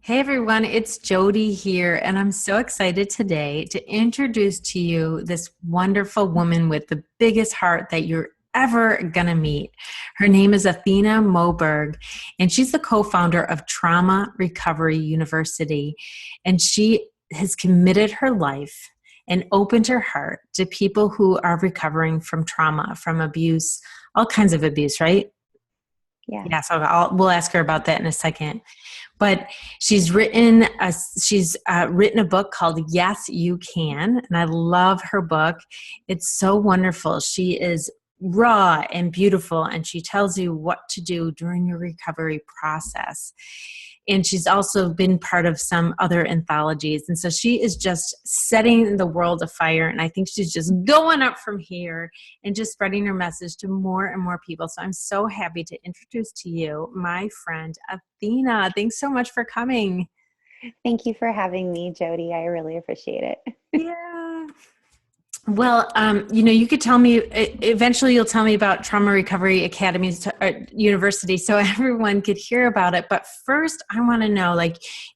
Hey everyone, it's Jodi here, and I'm so excited today to introduce to you this wonderful woman with the biggest heart that you're ever gonna meet. Her name is Athena Moberg, and she's the co-founder of Trauma Recovery University. And she has committed her life and opened her heart to people who are recovering from trauma, from abuse, all kinds of abuse, right? Yeah. Yeah, so we'll ask her about that in a second. But she's written a book called Yes, You Can, and I love her book. It's so wonderful. She is raw and beautiful, and she tells you what to do during your recovery process. And she's also been part of some other anthologies. And so she is just setting the world afire. And I think she's just going up from here and just spreading her message to more and more people. So I'm so happy to introduce to you my friend, Athena. Thanks so much for coming. Thank you for having me, Jodi. I really appreciate it. Yeah. Well, you could tell me, eventually you'll tell me about Trauma Recovery Academies University so everyone could hear about it. But first I want to know,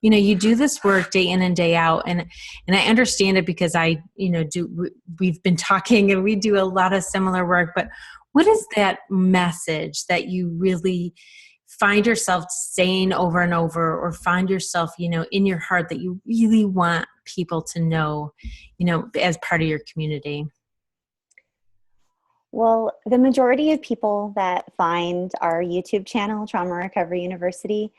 you do this work day in and day out, and I understand it because we've been talking and we do a lot of similar work, but what is that message that you really find yourself saying over and over, or find yourself, in your heart that you really want people to know, as part of your community? Well, the majority of people that find our YouTube channel, Trauma Recovery University,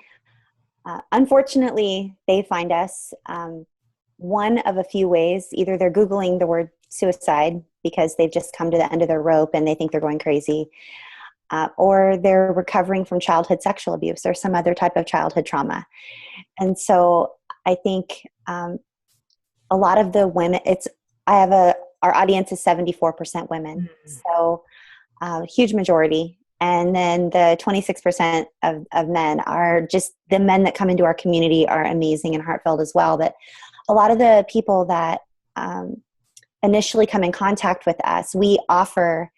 unfortunately, they find us one of a few ways. Either they're Googling the word suicide because they've just come to the end of their rope and they think they're going crazy, or they're recovering from childhood sexual abuse or some other type of childhood trauma. And so I think a lot of the women, our audience is 74% women. So huge majority. And then the 26% of men are just the men that come into our community are amazing and heartfelt as well. But a lot of the people that initially come in contact with us, we offer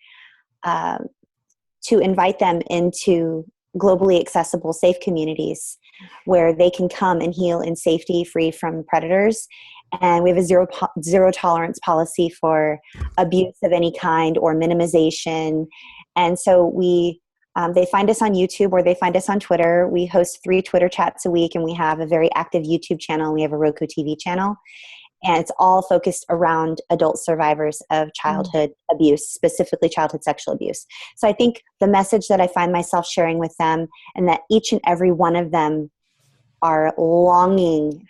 to invite them into globally accessible, safe communities where they can come and heal in safety, free from predators. And we have a zero tolerance policy for abuse of any kind or minimization. And so they find us on YouTube or they find us on Twitter. We host 3 Twitter chats a week, and we have a very active YouTube channel. We have a Roku TV channel. And it's all focused around adult survivors of childhood abuse, specifically childhood sexual abuse. So I think the message that I find myself sharing with them, and that each and every one of them are longing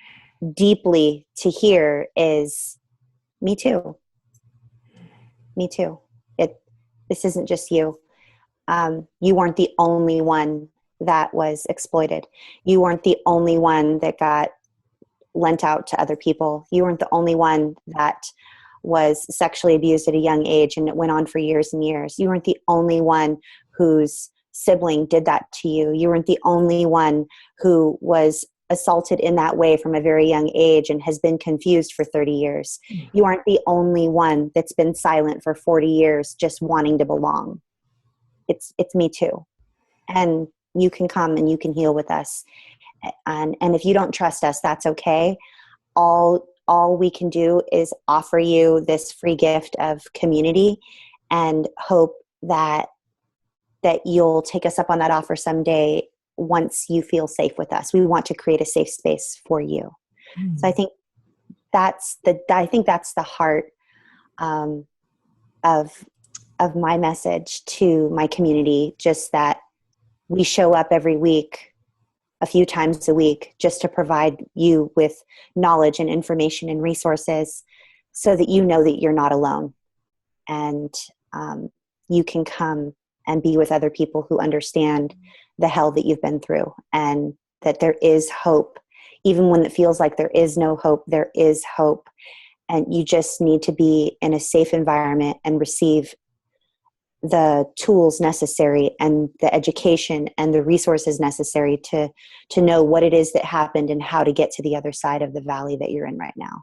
deeply to hear, is me too. Me too. This isn't just you. You weren't the only one that was exploited. You weren't the only one that got lent out to other people. You weren't the only one that was sexually abused at a young age and it went on for years and years. You weren't the only one whose sibling did that to you. You weren't the only one who was assaulted in that way from a very young age and has been confused for 30 years. You aren't the only one that's been silent for 40 years just wanting to belong. It's me too. And you can come and you can heal with us. And if you don't trust us, that's okay. All we can do is offer you this free gift of community and hope that you'll take us up on that offer someday once you feel safe with us. We want to create a safe space for you. So I think that's the heart of my message to my community, just that we show up every week, a few times a week, just to provide you with knowledge and information and resources so that you know that you're not alone. And you can come and be with other people who understand the hell that you've been through, and that there is hope. Even when it feels like there is no hope, there is hope. And you just need to be in a safe environment and receive the tools necessary and the education and the resources necessary to know what it is that happened and how to get to the other side of the valley that you're in right now.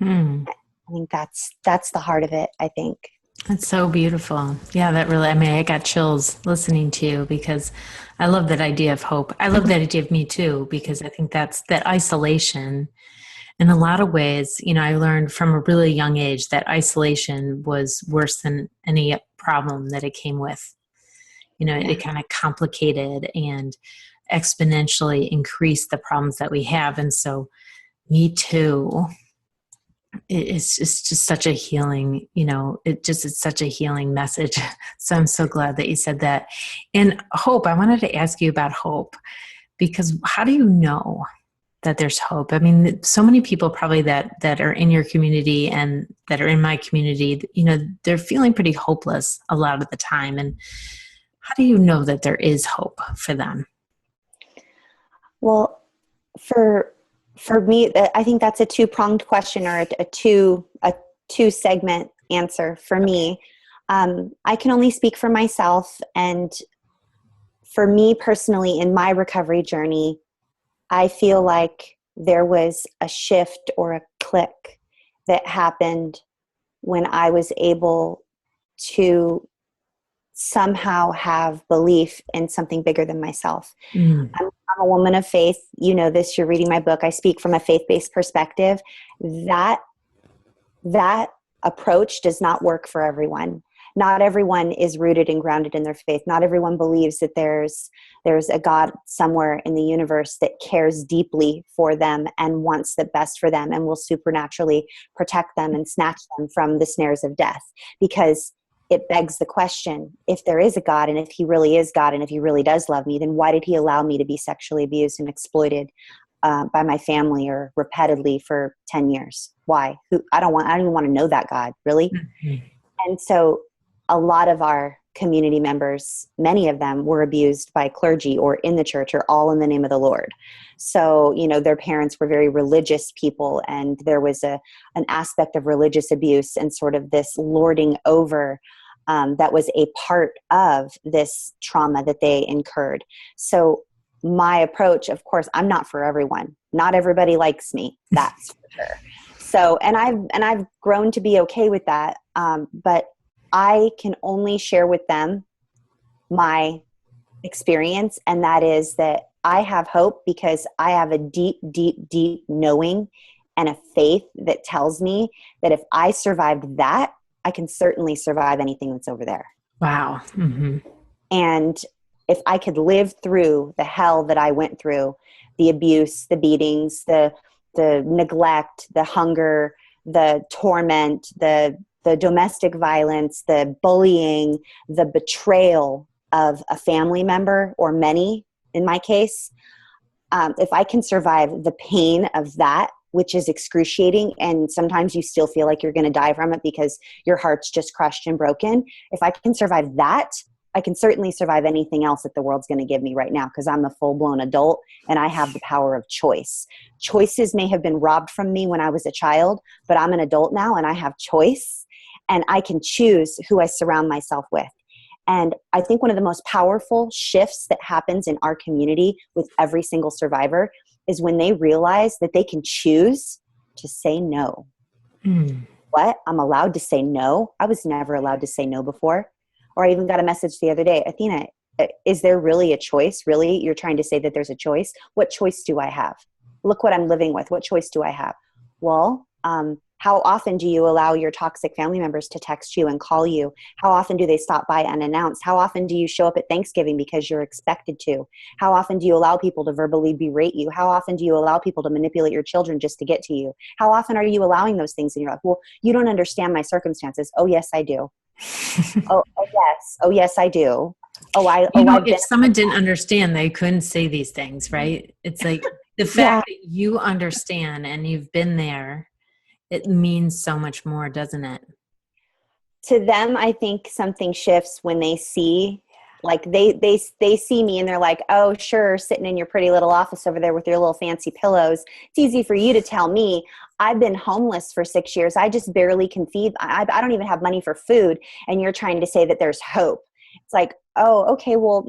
I think that's the heart of it, I think. That's so beautiful. Yeah, that really, I mean, I got chills listening to you because I love that idea of hope. I love that idea of me too, because I think that's that isolation in a lot of ways. I learned from a really young age that isolation was worse than any problem that it came with. Yeah. It kind of complicated and exponentially increased the problems that we have. And so, me too. It's just such a healing, it's such a healing message. So I'm so glad that you said that. And hope, I wanted to ask you about hope, because how do you know that there's hope? I mean, so many people probably that are in your community and that are in my community, they're feeling pretty hopeless a lot of the time. And how do you know that there is hope for them? Well, for me, I think that's a two-pronged question, or a two segment answer for me. I can only speak for myself, and for me personally, in my recovery journey, I feel like there was a shift or a click that happened when I was able to somehow have belief in something bigger than myself. Mm. I'm a woman of faith. You know this, you're reading my book. I speak from a faith-based perspective. That approach does not work for everyone. Not everyone is rooted and grounded in their faith. Not everyone believes that there's a God somewhere in the universe that cares deeply for them and wants the best for them and will supernaturally protect them and snatch them from the snares of death. Because it begs the question, if there is a God, and if he really is God, and if he really does love me, then why did he allow me to be sexually abused and exploited by my family or repeatedly for 10 years? Why? I don't even want to know that God, really. Mm-hmm. And so a lot of our community members, many of them were abused by clergy or in the church, or all in the name of the Lord. So, their parents were very religious people, and there was an aspect of religious abuse and sort of this lording over that was a part of this trauma that they incurred. So my approach, of course, I'm not for everyone. Not everybody likes me. That's for sure. So, and I've grown to be okay with that. But I can only share with them my experience. And that is that I have hope because I have a deep, deep, deep knowing and a faith that tells me that if I survived that, I can certainly survive anything that's over there. Wow. Mm-hmm. And if I could live through the hell that I went through, the abuse, the beatings, the neglect, the hunger, the torment, the domestic violence, the bullying, the betrayal of a family member, or many in my case, if I can survive the pain of that, which is excruciating, and sometimes you still feel like you're going to die from it because your heart's just crushed and broken. If I can survive that, I can certainly survive anything else that the world's going to give me right now, because I'm a full-blown adult and I have the power of choice. Choices may have been robbed from me when I was a child, but I'm an adult now and I have choice, and I can choose who I surround myself with. And I think one of the most powerful shifts that happens in our community with every single survivor is when they realize that they can choose to say no. Mm. What? I'm allowed to say no? I was never allowed to say no before. Or I even got a message the other day, Athena, is there really a choice? Really? You're trying to say that there's a choice? What choice do I have? Look what I'm living with. What choice do I have? Well, how often do you allow your toxic family members to text you and call you? How often do they stop by unannounced? How often do you show up at Thanksgiving because you're expected to? How often do you allow people to verbally berate you? How often do you allow people to manipulate your children just to get to you? How often are you allowing those things in your life? Well, you don't understand my circumstances. Oh, yes, I do. Oh, yes. Oh, yes, I do. If someone didn't understand, they couldn't say these things, right? It's like the fact that you understand and you've been there, it means so much more, doesn't it? To them, I think something shifts when they see, like they see me and they're like, oh, sure, sitting in your pretty little office over there with your little fancy pillows. It's easy for you to tell me. I've been homeless for 6 years. I just barely can feed. I don't even have money for food. And you're trying to say that there's hope. It's like, oh, okay, well,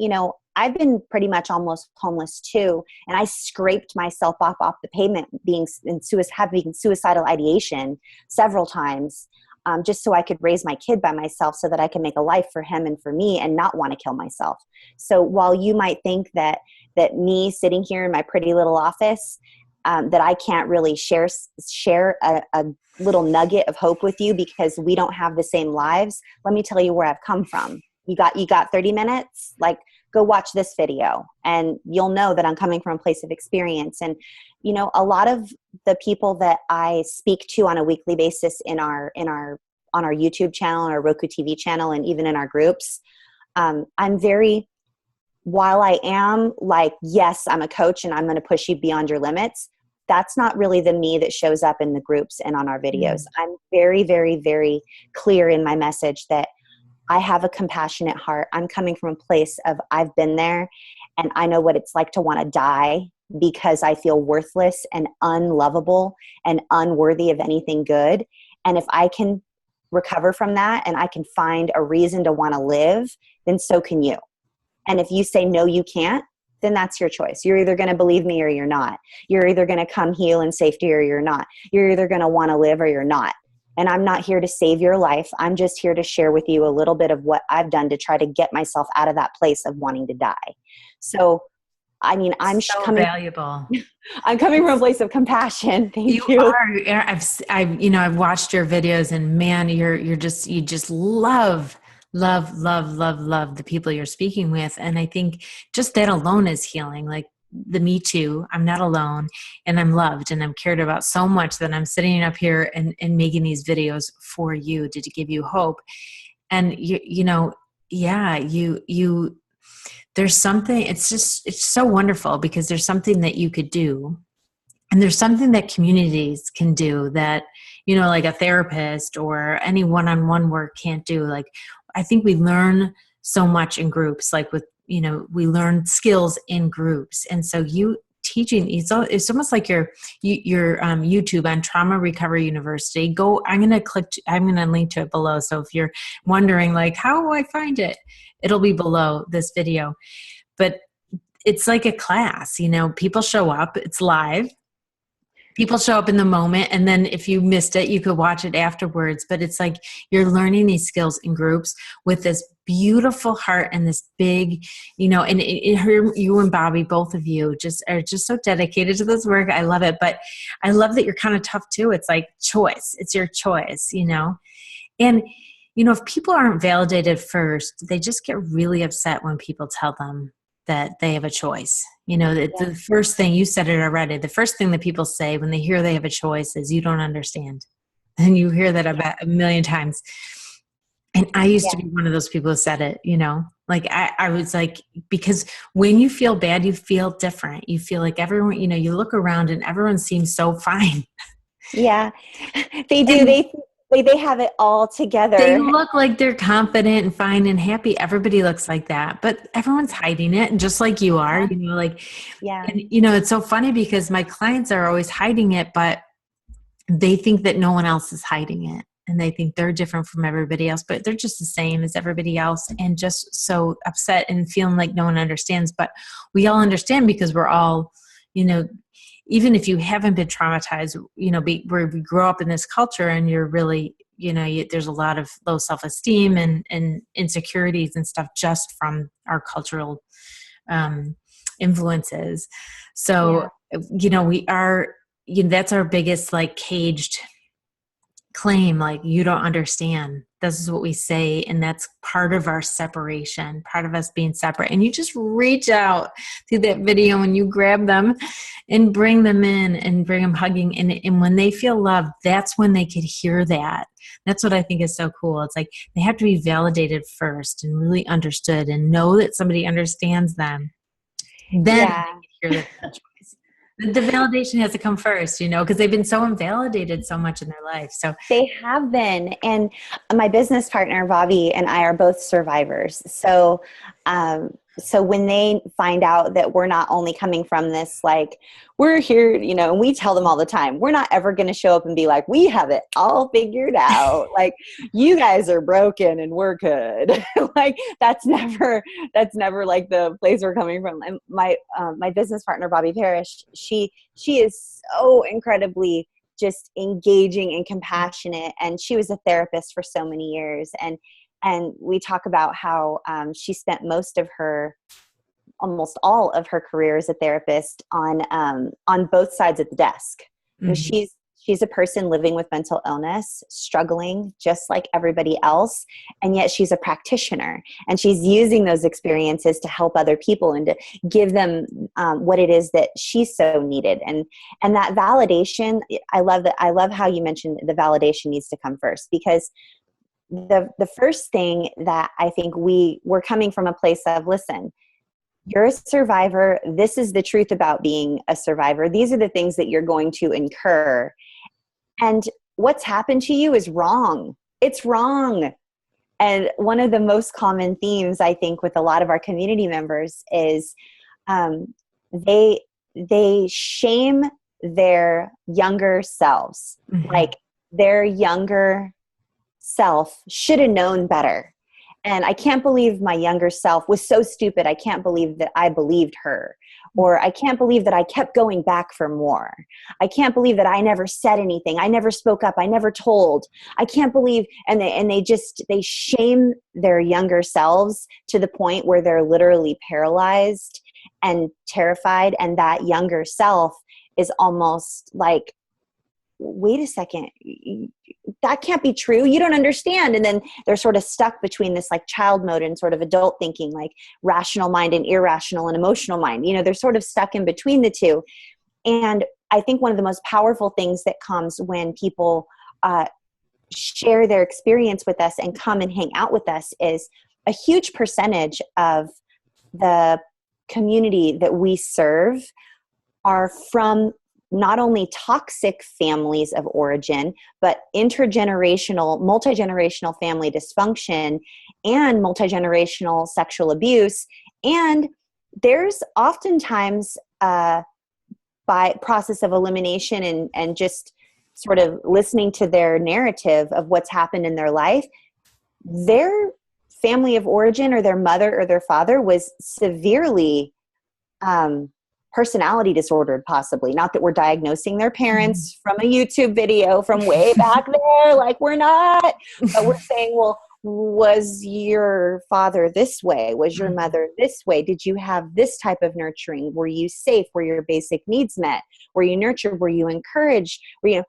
I've been pretty much almost homeless too. And I scraped myself off the pavement having suicidal ideation several times. just so I could raise my kid by myself so that I can make a life for him and for me and not want to kill myself. So while you might think that me sitting here in my pretty little office, that I can't really share a little nugget of hope with you because we don't have the same lives, let me tell you where I've come from. You got 30 minutes? Like, go watch this video and you'll know that I'm coming from a place of experience. And, a lot of the people that I speak to on a weekly basis on our YouTube channel, our Roku TV channel, and even in our groups, while I am like, yes, I'm a coach and I'm going to push you beyond your limits, that's not really the me that shows up in the groups and on our videos. I'm very, very, very clear in my message that I have a compassionate heart. I'm coming from a place of I've been there and I know what it's like to want to die because I feel worthless and unlovable and unworthy of anything good. And if I can recover from that and I can find a reason to want to live, then so can you. And if you say, no, you can't, then that's your choice. You're either going to believe me or you're not. You're either going to come heal in safety or you're not. You're either going to want to live or you're not. And I'm not here to save your life. I'm just here to share with you a little bit of what I've done to try to get myself out of that place of wanting to die. So, I mean, I'm valuable. I'm coming from a place of compassion. Thank you. You are. I've watched your videos and man, you just love the people you're speaking with. And I think just that alone is healing. Like the me too, I'm not alone and I'm loved and I'm cared about so much that I'm sitting up here and making these videos for you to give you hope. And there's something, it's so wonderful because there's something that you could do. And there's something that communities can do that, like a therapist or any one-on-one work can't do. Like, I think we learn so much in groups, like we learn skills in groups. And so you teaching, it's almost like your YouTube on Trauma Recovery University. I'm going to link to it below. So if you're wondering like, how do I find it? It'll be below this video. But it's like a class, people show up, it's live. People show up in the moment, and then if you missed it, you could watch it afterwards. But it's like you're learning these skills in groups with this beautiful heart and this big, and you and Bobby, both of you, are just so dedicated to this work. I love it, but I love that you're kind of tough too. It's like choice. It's your choice, And if people aren't validated first, they just get really upset when people tell them that they have a choice. The first thing, you said it already, the first thing that people say when they hear they have a choice is you don't understand. And you hear that about a million times. And I used to be one of those people who said it, like I was like, because when you feel bad, you feel different. You feel like everyone, you look around and everyone seems so fine. Yeah, they do. They have it all together. They look like they're confident and fine and happy. Everybody looks like that, but everyone's hiding it. And just like you are, And, it's so funny because my clients are always hiding it, but they think that no one else is hiding it. And they think they're different from everybody else, but they're just the same as everybody else and just so upset and feeling like no one understands. But we all understand because we're all, even if you haven't been traumatized, where we grow up in this culture and you're really, there's a lot of low self-esteem and insecurities and stuff just from our cultural influences. So, we are, that's our biggest like caged claim, like you don't understand. This is what we say. And that's part of our separation, part of us being separate. And you just reach out to that video and you grab them and bring them in and bring them hugging. And when they feel loved, that's when they could hear that. That's what I think is so cool. It's like they have to be validated first and really understood and know that somebody understands them. Then they can hear that choice. The validation has to come first, because they've been so invalidated so much in their life. So they have been. And my business partner, Bobby, and I are both survivors. So, so when they find out that we're not only coming from this, like we're here, and we tell them all the time, we're not ever going to show up and be like, we have it all figured out. Like you guys are broken and we're good. Like that's never like the place we're coming from. And my business partner, Bobby Parrish, she is so incredibly just engaging and compassionate. And she was a therapist for so many years. And we talk about how she spent almost all of her career as a therapist on both sides of the desk. Mm-hmm. You know, she's a person living with mental illness, struggling just like everybody else, and yet she's a practitioner, and she's using those experiences to help other people and to give them what it is that she so needed. And that validation, I love how you mentioned the validation needs to come first, because the first thing that I think we're coming from a place of, listen, you're a survivor. This is the truth about being a survivor. These are the things that you're going to incur. And what's happened to you is wrong. It's wrong. And one of the most common themes, I think, with a lot of our community members is they shame their younger selves. Mm-hmm. Like their younger self should have known better. And I can't believe my younger self was so stupid. I can't believe that I believed her. Or I can't believe that I kept going back for more. I can't believe that I never said anything. I never spoke up. I never told. I can't believe, and they shame their younger selves to the point where they're literally paralyzed and terrified. And that younger self is almost like, wait a second, that can't be true. You don't understand. And then they're sort of stuck between this like child mode and sort of adult thinking, like rational mind and irrational and emotional mind. You know, they're sort of stuck in between the two. And I think one of the most powerful things that comes when people share their experience with us and come and hang out with us is a huge percentage of the community that we serve are from not only toxic families of origin, but intergenerational, multi-generational family dysfunction and multi-generational sexual abuse. And there's oftentimes, by process of elimination and just sort of listening to their narrative of what's happened in their life, their family of origin or their mother or their father was severely personality disordered, possibly. Not that we're diagnosing their parents from a YouTube video from way back there, like we're not, but we're saying, well, was your father this way? Was your mother this way? Did you have this type of nurturing? Were you safe? Were your basic needs met? Were you nurtured? Were you encouraged? Were you,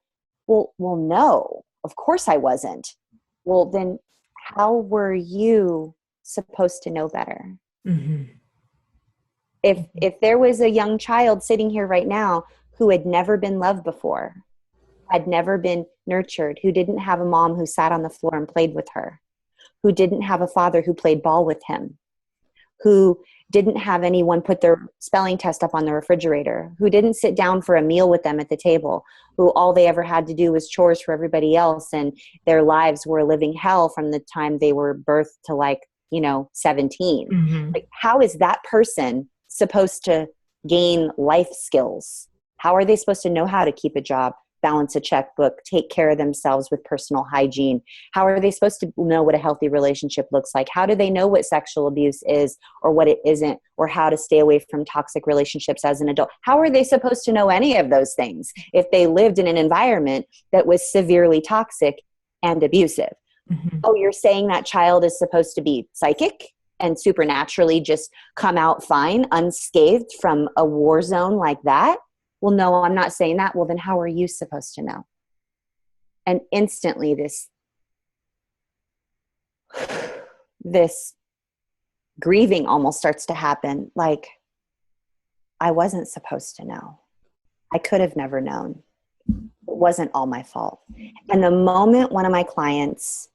well, no, of course I wasn't. Well, then how were you supposed to know better? Mm-hmm. If there was a young child sitting here right now who had never been loved before, had never been nurtured, who didn't have a mom who sat on the floor and played with her, who didn't have a father who played ball with him, who didn't have anyone put their spelling test up on the refrigerator, who didn't sit down for a meal with them at the table, who all they ever had to do was chores for everybody else, and their lives were living hell from the time they were birthed to 17. Mm-hmm. Like, how is that person supposed to gain life skills? How are they supposed to know how to keep a job, balance a checkbook, take care of themselves with personal hygiene? How are they supposed to know what a healthy relationship looks like? How do they know what sexual abuse is or what it isn't, or how to stay away from toxic relationships as an adult? How are they supposed to know any of those things if they lived in an environment that was severely toxic and abusive? Mm-hmm. Oh, you're saying that child is supposed to be psychic and supernaturally just come out fine, unscathed from a war zone like that? Well, no, I'm not saying that. Well, then how are you supposed to know? And instantly this grieving almost starts to happen. Like, I wasn't supposed to know. I could have never known. It wasn't all my fault. And the moment one of my clients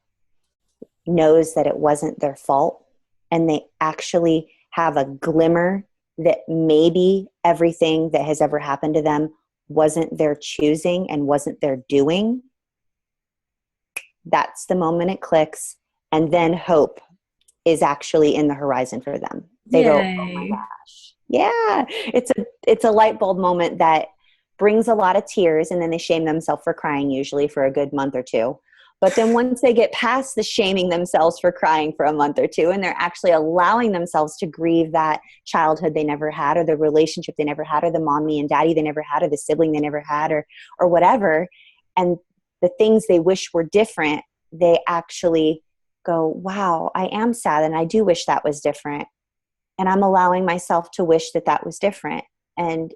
knows that it wasn't their fault, and they actually have a glimmer that maybe everything that has ever happened to them wasn't their choosing and wasn't their doing, that's the moment it clicks. And then hope is actually in the horizon for them. They go, oh my gosh. Yeah. It's a light bulb moment that brings a lot of tears, and then they shame themselves for crying, usually for a good month or two. But then once they get past the shaming themselves for crying for a month or two, and they're actually allowing themselves to grieve that childhood they never had, or the relationship they never had, or the mommy and daddy they never had, or the sibling they never had, or whatever, and the things they wish were different, they actually go, wow, I am sad and I do wish that was different. And I'm allowing myself to wish that that was different. And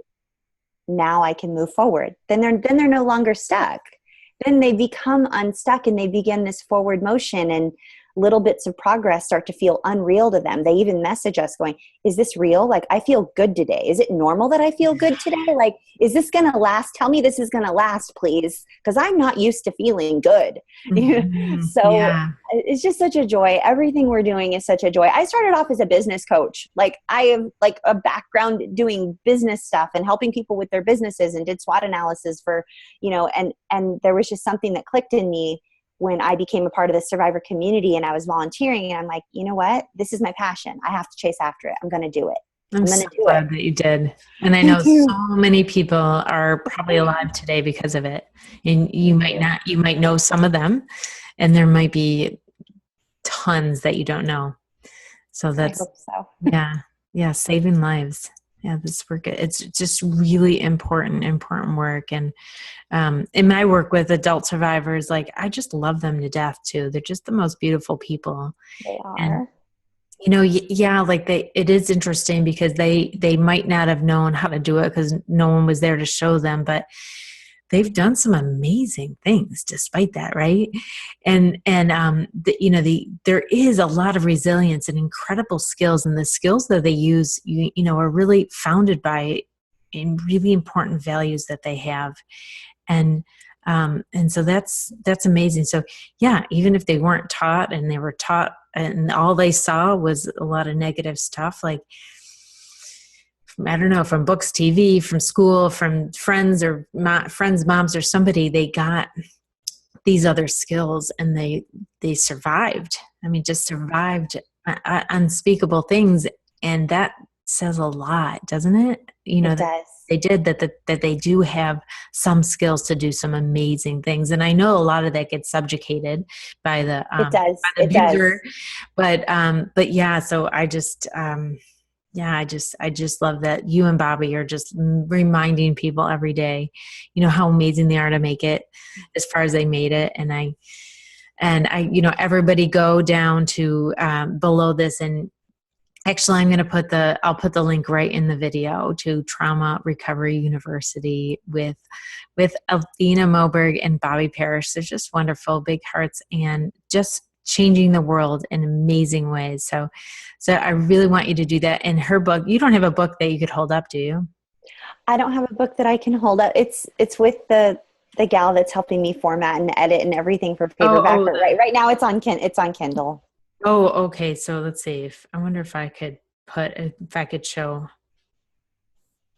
now I can move forward. Then they're no longer stuck. Then they become unstuck and they begin this forward motion, and little bits of progress start to feel unreal to them. They even message us going, is this real? Like, I feel good today. Is it normal that I feel good today? Like, is this going to last? Tell me this is going to last, please. Because I'm not used to feeling good. Mm-hmm. So yeah. it's just such a joy. Everything we're doing is such a joy. I started off as a business coach. Like, I have like a background doing business stuff and helping people with their businesses, and did SWOT analysis for, and there was just something that clicked in me when I became a part of the survivor community and I was volunteering, and I'm like, you know what? This is my passion. I have to chase after it. I'm going to do it. I'm so glad that you did. And I know so many people are probably alive today because of it. And you might know some of them, and there might be tons that you don't know. So that's, I hope so. yeah, saving lives. Yeah, this work, it's just really important work. And in my work with adult survivors, like, I just love them to death too. They're just the most beautiful people. They are. And, like it is interesting because they might not have known how to do it because no one was there to show them, but they've done some amazing things despite that, right? And there is a lot of resilience and incredible skills, and the skills that they use, are really founded in really important values that they have, and so that's amazing. So yeah, even if they weren't taught, and they were taught, and all they saw was a lot of negative stuff, like, I don't know, from books, TV, from school, from friends or friends' moms or somebody, they got these other skills, and they survived. I mean, just survived unspeakable things. And that says a lot, doesn't it? It does. They did that they do have some skills to do some amazing things. And I know a lot of that gets subjugated by the, abuser. But yeah, so I just, I just love that you and Bobby are just reminding people every day, how amazing they are to make it as far as they made it. And I, everybody go down to below this, and actually I'm going to I'll put the link right in the video to Trauma Recovery University with Athena Moberg and Bobby Parrish. They're just wonderful, big hearts, and just changing the world in amazing ways. So I really want you to do that. And her book, you don't have a book that you could hold up, do you? I don't have a book that I can hold up. It's with the gal that's helping me format and edit and everything for paperback. Right now it's on Kindle. Oh, okay. So let's see. I wonder if I could show.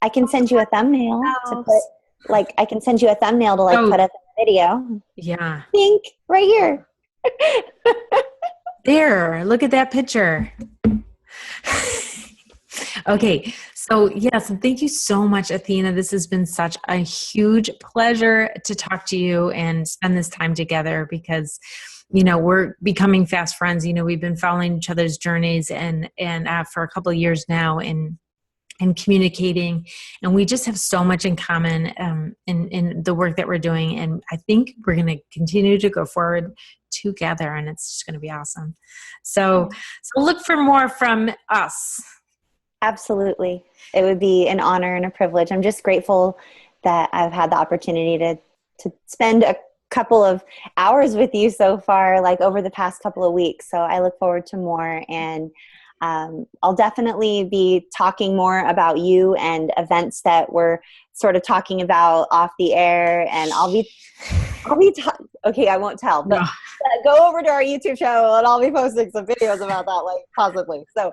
I can send you a thumbnail to put, I can send you a thumbnail to put up in the video. Yeah. Think right here. There, look at that picture. Okay, so thank you so much, Athena. This has been such a huge pleasure to talk to you and spend this time together, because we're becoming fast friends. We've been following each other's journeys and for a couple of years now, and communicating, and we just have so much in common in the work that we're doing. And I think we're going to continue to go forward together, and it's just going to be awesome. So look for more from us. Absolutely. It would be an honor and a privilege. I'm just grateful that I've had the opportunity to spend a couple of hours with you so far, over the past couple of weeks. So I look forward to more, and I'll definitely be talking more about you and events that we're sort of talking about off the air. And okay, I won't tell, but go over to our YouTube channel and I'll be posting some videos about that, possibly. So,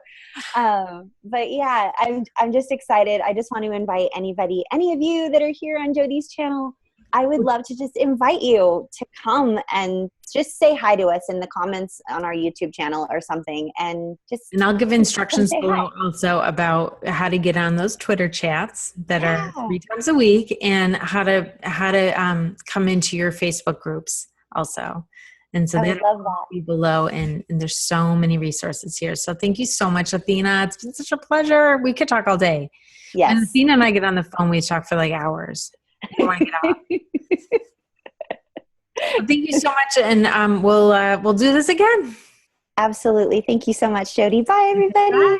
but yeah, I'm just excited. I just want to invite any of you that are here on Jodi's channel. I would love to just invite you to come and just say hi to us in the comments on our YouTube channel or something. And I'll give instructions below also about how to get on those Twitter chats that are 3 times a week, and how to come into your Facebook groups also. And so that'll be below, and there's so many resources here. So thank you so much, Athena. It's been such a pleasure. We could talk all day. Yes. And Athena and I get on the phone, we talk for hours. Well, thank you so much, and we'll do this again. Absolutely. Thank you so much, Jodi. Bye, Bye. everybody.